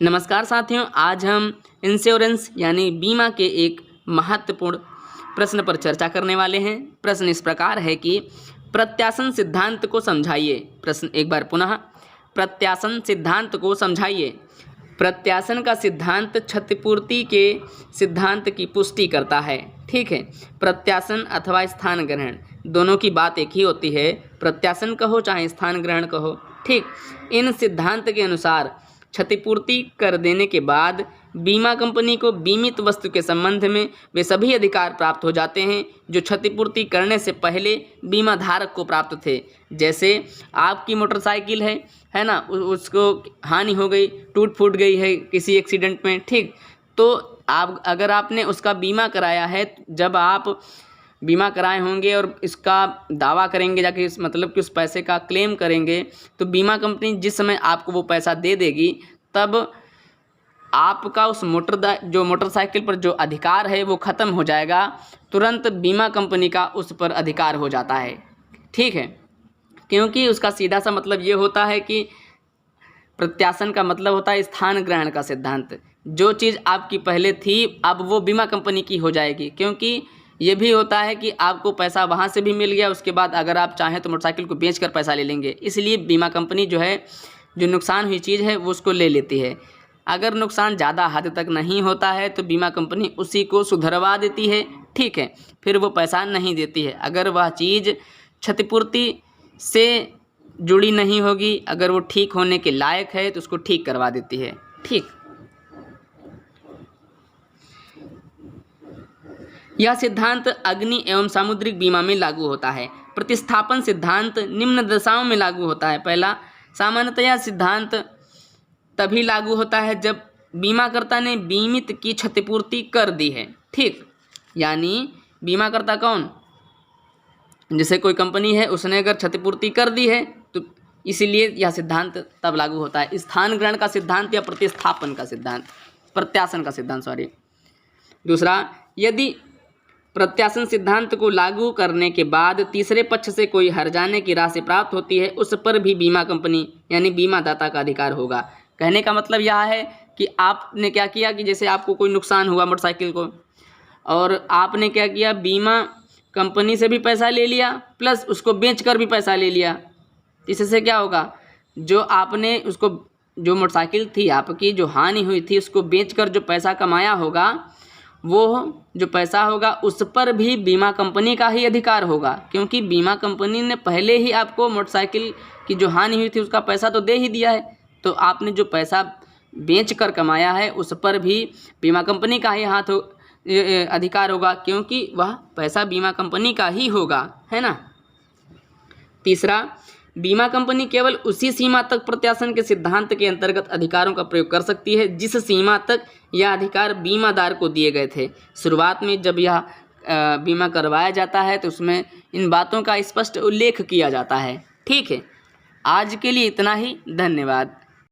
नमस्कार साथियों, आज हम इंश्योरेंस यानी बीमा के एक महत्वपूर्ण प्रश्न पर चर्चा करने वाले हैं। प्रश्न इस प्रकार है कि प्रत्यासन सिद्धांत को समझाइए। प्रश्न एक बार पुनः, प्रत्यासन सिद्धांत को समझाइए। प्रत्यासन का सिद्धांत क्षतिपूर्ति के सिद्धांत की पुष्टि करता है। ठीक है, प्रत्यासन अथवा स्थान ग्रहण दोनों की बात एक ही होती है। प्रत्यासन कहो चाहे स्थान ग्रहण कहो, ठीक। इन सिद्धांत के अनुसार क्षतिपूर्ति कर देने के बाद बीमा कंपनी को बीमित वस्तु के संबंध में वे सभी अधिकार प्राप्त हो जाते हैं जो क्षतिपूर्ति करने से पहले बीमा धारक को प्राप्त थे। जैसे आपकी मोटरसाइकिल है ना, उसको हानि हो गई, टूट फूट गई है किसी एक्सीडेंट में, ठीक। तो आप अगर आपने उसका बीमा कराया है, जब आप बीमा कराए होंगे और इसका दावा करेंगे जाके, इस मतलब कि उस पैसे का क्लेम करेंगे, तो बीमा कंपनी जिस समय आपको वो पैसा दे देगी, तब आपका उस मोटरसाइकिल पर जो अधिकार है वो ख़त्म हो जाएगा। तुरंत बीमा कंपनी का उस पर अधिकार हो जाता है, ठीक है। क्योंकि उसका सीधा सा मतलब ये होता है कि प्रत्यासन का मतलब होता है स्थान ग्रहण का सिद्धांत। जो चीज़ आपकी पहले थी अब वो बीमा कंपनी की हो जाएगी। क्योंकि ये भी होता है कि आपको पैसा वहाँ से भी मिल गया, उसके बाद अगर आप चाहें तो मोटरसाइकिल को बेचकर पैसा ले लेंगे। इसलिए बीमा कंपनी जो है, जो नुकसान हुई चीज़ है वो उसको ले लेती है। अगर नुकसान ज़्यादा हद तक नहीं होता है तो बीमा कंपनी उसी को सुधरवा देती है, ठीक है, फिर वो पैसा नहीं देती है। अगर वह चीज़ क्षतिपूर्ति से जुड़ी नहीं होगी, अगर वो ठीक होने के लायक है तो उसको ठीक करवा देती है, ठीक। यह सिद्धांत अग्नि एवं सामुद्रिक बीमा में लागू होता है। प्रतिस्थापन सिद्धांत निम्न दशाओं में लागू होता है। पहला, सामान्यतया सिद्धांत तभी लागू होता है जब बीमाकर्ता ने बीमित की क्षतिपूर्ति कर दी है, ठीक। यानी बीमाकर्ता कौन? जैसे कोई कंपनी है, उसने अगर क्षतिपूर्ति कर दी है तो इसीलिए यह सिद्धांत तब लागू होता है। स्थान ग्रहण का सिद्धांत या प्रतिस्थापन का सिद्धांत, प्रत्यासन का सिद्धांत, सॉरी। दूसरा, यदि प्रत्यासन सिद्धांत को लागू करने के बाद तीसरे पक्ष से कोई हर्जाने की राशि प्राप्त होती है, उस पर भी बीमा कंपनी यानी बीमा दाता का अधिकार होगा। कहने का मतलब यह है कि आपने क्या किया कि जैसे आपको कोई नुकसान हुआ मोटरसाइकिल को, और आपने क्या किया, बीमा कंपनी से भी पैसा ले लिया प्लस उसको बेचकर भी पैसा ले लिया। इससे क्या होगा, जो आपने उसको, जो मोटरसाइकिल थी आपकी, जो हानि हुई थी, उसको बेचकर जो पैसा कमाया होगा, वो जो पैसा होगा उस पर भी बीमा कंपनी का ही अधिकार होगा। क्योंकि बीमा कंपनी ने पहले ही आपको मोटरसाइकिल की जो हानि हुई थी उसका पैसा तो दे ही दिया है, तो आपने जो पैसा बेच कर कमाया है उस पर भी बीमा कंपनी का ही अधिकार होगा, क्योंकि वह पैसा बीमा कंपनी का ही होगा, है ना। तीसरा, बीमा कंपनी केवल उसी सीमा तक प्रत्यासन के सिद्धांत के अंतर्गत अधिकारों का प्रयोग कर सकती है जिस सीमा तक यह अधिकार बीमादार को दिए गए थे। शुरुआत में जब यह बीमा करवाया जाता है तो उसमें इन बातों का स्पष्ट उल्लेख किया जाता है, ठीक है। आज के लिए इतना ही, धन्यवाद।